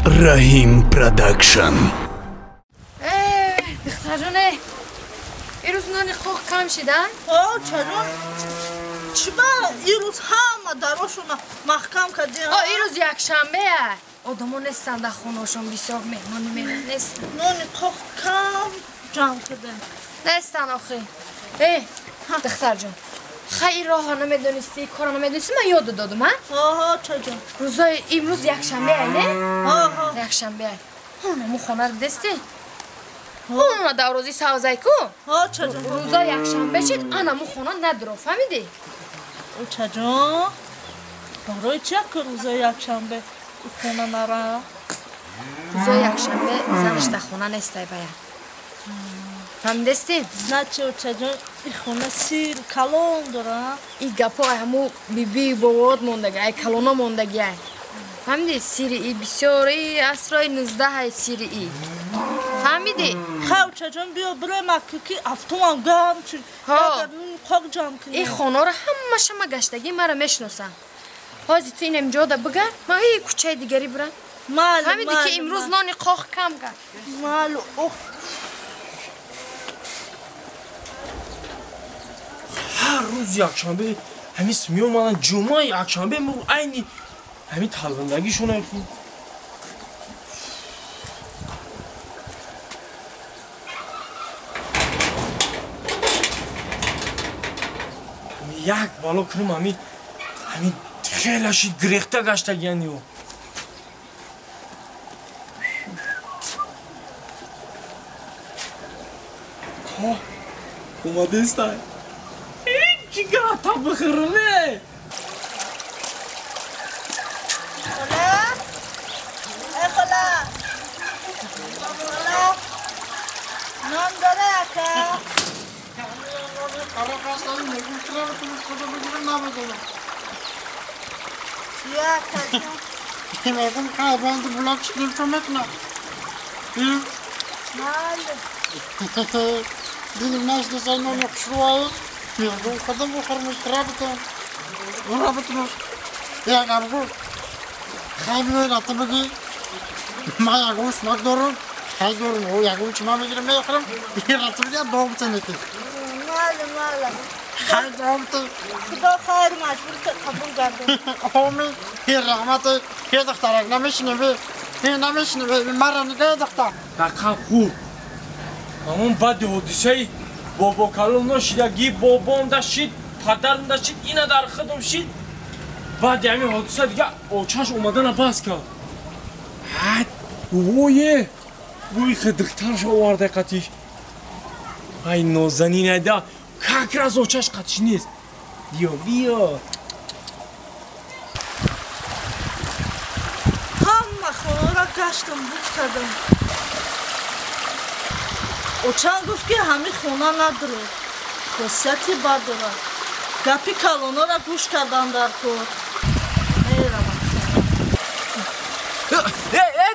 Rahim Production. دخترجانه این روز نانی خواه کم شدن؟ چرا؟ چبا این روز همه دراشون محکم کردیم این روز یک شنبه آدم ها نیستن در خونهاشون بسیار مهمانی میرن نیستن نانی خواه کم جمع کردیم نیستن آخه دختر جان خیلی راه ها نمیدونستی کار ها نمیدونستی من یاد دادم ها؟ چه جان؟ روزای امروز یک شنبه نه؟ یک شنبه اونمو خانه رو دستی؟ اونو در روزی سوزای کو؟ چه جان؟ روزا یک شنبه شد انمو خانه ندارو فهمیدی؟ چه جان؟ برای چه که روزا یک شنبه خونه نره؟ روزا یک شنبه زنش در خونه نیسته باید فهمیدستی؟ نه چه جان؟ این خونه سیر کلون داره این گپا همو بیبی بابات موندگی ای کلونا موندگی ای فهمیدی؟ سیر ای بسیاری اسرای 19 های سیر ای فهمیدی؟ خب چه جان بیا برای مکیکی افتوان گم چی خواه جمع کنی این خانه رو همه شما گشتگی مرا میشناسن حاضی تو این امجا ده بگر من هی کوچه دیگری برم فهمیدی که امروز نانی قاق کم کرد مالو هر روز یکشنبه همین میومدن جمعه یکشنبه مرو عینی همین طلبندگیشون هستیم یک بالا کنم همین خیلیشی گریخته گشتگیانی و اومده استای چیگه تا بخرونه خلا خلا نان داره اکا یا کجا میگم که باید بلاد چیکار کنم مال دیدم ناس دزاینو نقشوای میگم خودم بخورم رابطه رابطه یا گرگو خیلی رابطه بگی ما یکوش مقدارم خیلی دارم او یکوش ما میگیرم میخورم یه رابطه بگی داغته نکه مال خیلی داغته خدا خیر مجبور که قبول گردم آمین یه رحمت یه دخترک نمیشنه نمیشنه مرا نگه دختر رقم خوب همون بعد حدیثه بابا کلون نشیدگی بابام داشتید پدرم داشتید اینا در خودم شید بعد همین حدیثه دیگه اوچاش اومدن بس کرد وای خود دخترش آورده قطیش ای نازنینه ده ککر از اوچاش قطیش نیست بیا همه خونه را گشتم بود کردم او چند گفت که همین خونه نداره خاصیتی بد داره گپی کلونا را گوش کردن در کار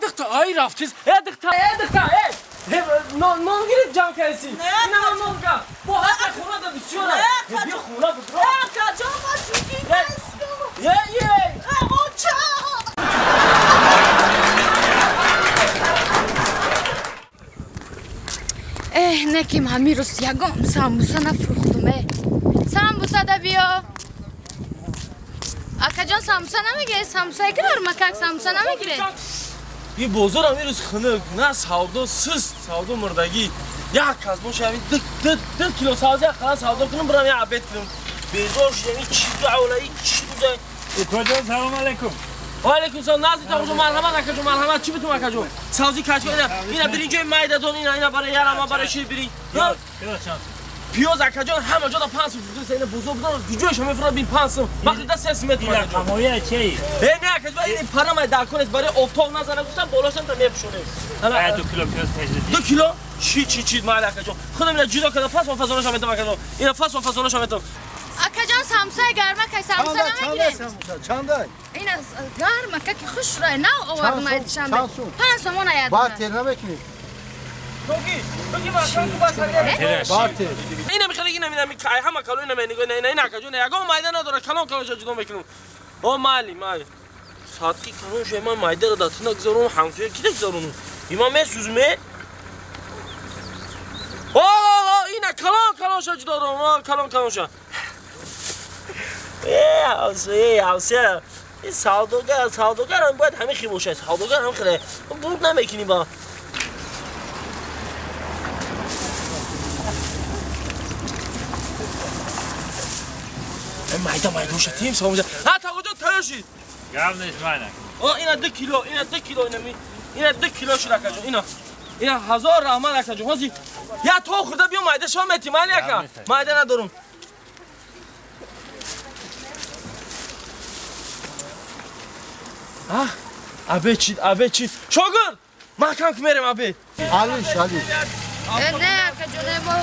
دختر آی رفتیز دختر نان گیرید جمع کسی اینا نان کن با حق خونه دا بسیاره بیا خونه بدرو کجا باشیدی دستو او نکیم همین روز یگم سمبوسه نفروختم سمبوسه ده بیا اکا جان سمبوسه نمیگه سمبوسه گیر مکک سمبوسه نمیگیره این بازار هم این روز خونه نه سودا سست سودا مردگی یک کس باشه همین ده کیلو سازی خلاص سودا کنم برم یه عبید کنم بیزارش یعنی چی دعوله چی بوده اکا جان سلام علیکم و علیکم سلام نازی تا جو مرحمت اکا جو مرحمت چی بتونم اکا جو سازی کچ اینا برینجای مایده دون اینا برای یارم برای چی برین پیاز اکا جان همه جا 500 فروخته اینا بزرگ دارن جوش هم میفراد بین 500 وقتی دست 3 متر این رقمای چی نه اکا جو این پرام داکونس برای افتاد نزنه گفتم بالاشم تا میپشونه حالا 2 کیلو پیاز تجدید 2 کیلو چی مال اکا جان خودم اینا جدا کردم فاس و فازونش میتونم اکا جان اینا فاس و فازونش میتونم اکا جان سمسه گرمه که سمسه نمیگیره چنده این از گرمه که خوش رای نه آورد ماید شنبه 5 سومون آید باید تیر نبکنی توکی ما کام تو باز باید اینا میخواد اینا همه کالو اینا میگن نه اکا جان اگه مایده نداره کلام جدا میکنم او مالی ساعتی کنون شما مایده را داتنا گذارون همچه کی گذارون ایما میسوزمه اینه کلان شد دارم کلان شد حوصه این سوداگر هم باید همه خی باشه سوداگر هم خیلی بود نمیکنی با مایده شدیم ساموزه ها توجه تایشید گرم نیست ماینه اینا 2 کیلو اینا 2 کیلو شد اکا جون اینا 1000 رحمان اکا جون هازی یا تو خورده بیو مایده شما احتمالی اکا مایده ندارم ابه چی شاگرد مکان که میرم ابه علیش نه اکا جونه با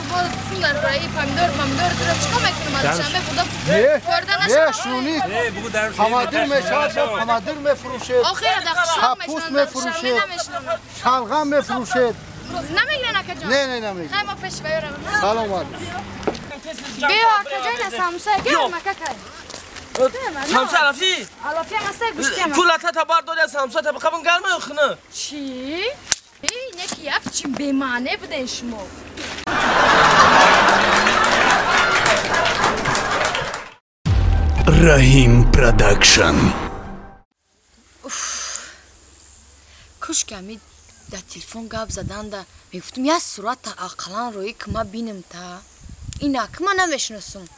سولر رایی پامیدور درم چیکار میکنم شنبه خدا نه شونی بگو در خمادر میفروشه آخه داخل پوست میفروشه شلغم میفروشه نمیگیرن اکا جان نه نمیگیرن خیلی ما پیش بیارم سلام علیکم بیا اکا جان سامسا گرم اکا کار سامسا رفتی الافی هم هسته گوشتیم کلاتا تا برداری سامسا تا بخوابن گرمه یا خونه چی؟ اینه که یک چی بیمانه بودن شما Rahim Production. کاش که همی در تلفن گپ زدن ده میگفتم یه صورت عقلان روی که ما بینم تا اینا که ما نمیشناسم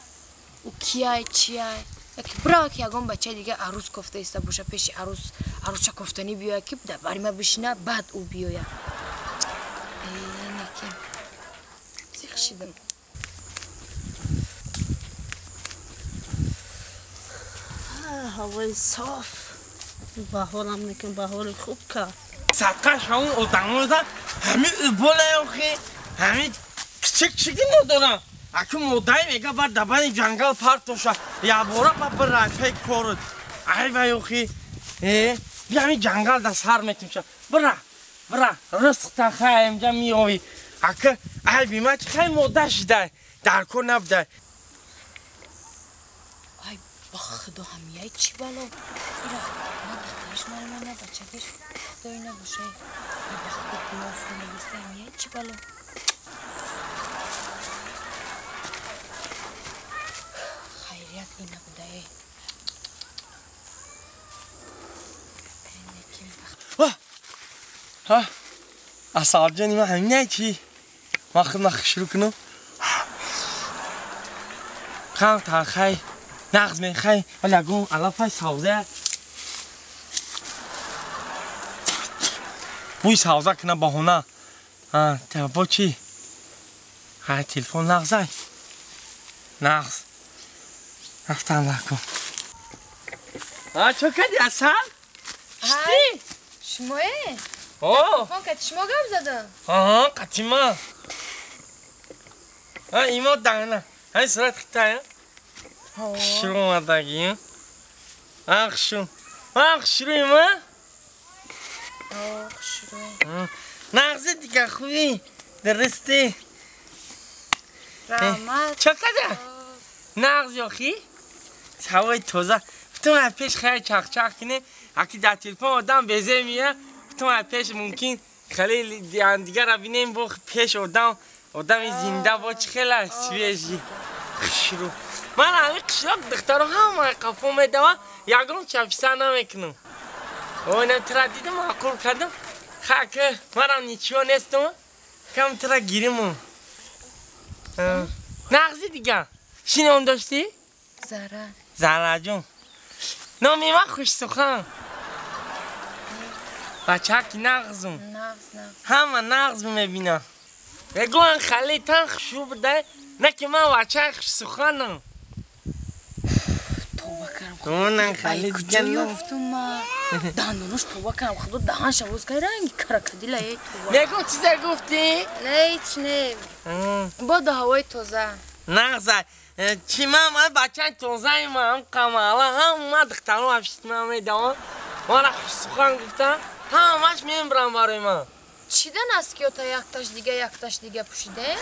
او کیای چیای یکی برای که یکم بچه دیگه عروس کفته ایسته باشه پیش عروس چه کفتنی بیای که در باری ما بشینه بعد او بیای اینه که زیخ شدم هوای صاف بهارم نکن بهار خوب که صدقه شاون اتاقمون دا همین بالا اخی همین کچکی ندارم اگه مدعی میگه بر دبان جنگل پارک توشه یا بورا بر رفیق کارد ای وای اخی بیا همین جنگل دا سر میتونشه برا رزق تا خواهیم جا میوی اگه ای بیمه چه خیلی مدعی شده در کار نبده ای با خدا همیه چی بالا ایرا من دخترش من بچه‌ش خدایی نباشه ای با خدا گناه نگسته همیه چی بالا خیریت این نبوده اصاب جانی ما همینه چی ما خود شروع کنم خواهم تا خیلی نغز میخوای ولی اگه علافه سوزه بوی سوزه کنه بهونه با چی؟ های تلفن نغزه نغز رفتم لکن چه کردی اصل؟ های شمایه؟ تلفن که شما گم زدن قطیما ایما دنگنه های صورت خیطه شروع اومدگی شروع ایما شروع نغزه دیگه خوبی درسته رحمت چه کده؟ نغز یاخی؟ هوای تازه تو از پیش خیلی چخ کنه اگه در تلفن آدم بزه میه تو از پیش ممکن خیلی دیگر را بینیم با پیش آدم زنده با چه خیلی سویجی شروع من همه قشاق دخترها هم قفا میده و یکم چفیسه نمیکنم اینم ترا دیدم معقول کردم خاکه منم نیچیو نیستم کم ترا گیریم نغزی دیگه شینه اون داشتی؟ زهره جون نامی من خوش سخن بچه که نغزم همه نغز میبینم بگو ان خالی تنخ شو بده نه که من بچه خوش سخنم توبه کردم اونن خالی کجا دیگه یافتم دهانش توبه کردم خدا دهانش باز که رنگی کرکدی لایه توبه بگو چیزه گفتی؟ نه هیچ نه با ده هوای تازه نغزه چی من بچه تازه من قماله هم من دخترم افشت من میدم من خوش سخن گفتم همش میبرم برای من چیدن است که تا یکتاش دیگه پوشیده؟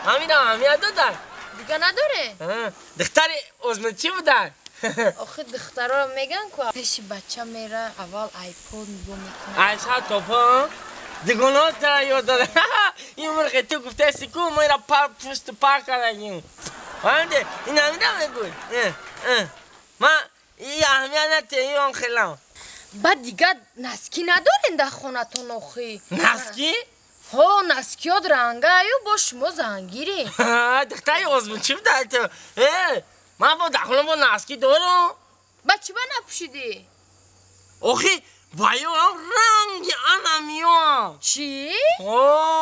همیده همیه دادن دیگه نداره؟ دختر ازمه چی بودن؟ آخه دخترها میگن که پیش بچه میره اول آیپود میکنه. عیشا توپا دیگونات را یاد داده. این مرغ تو گفته سکو ما را پشت پا کردیم. وانده این همینا میگوید. ما این اهمیت این خیلام. بعد دیگه نسکی ندارین در خونتون آخی؟ نسکی؟ ها نسکی ها درنگه ایو با شما زنگیری. دختری آزمون چی بده تو؟ من با دخلم با نسکی دارم. بچه با نپوشیدی؟ آخی بایو هم رنگ انمیان. چی؟ اوه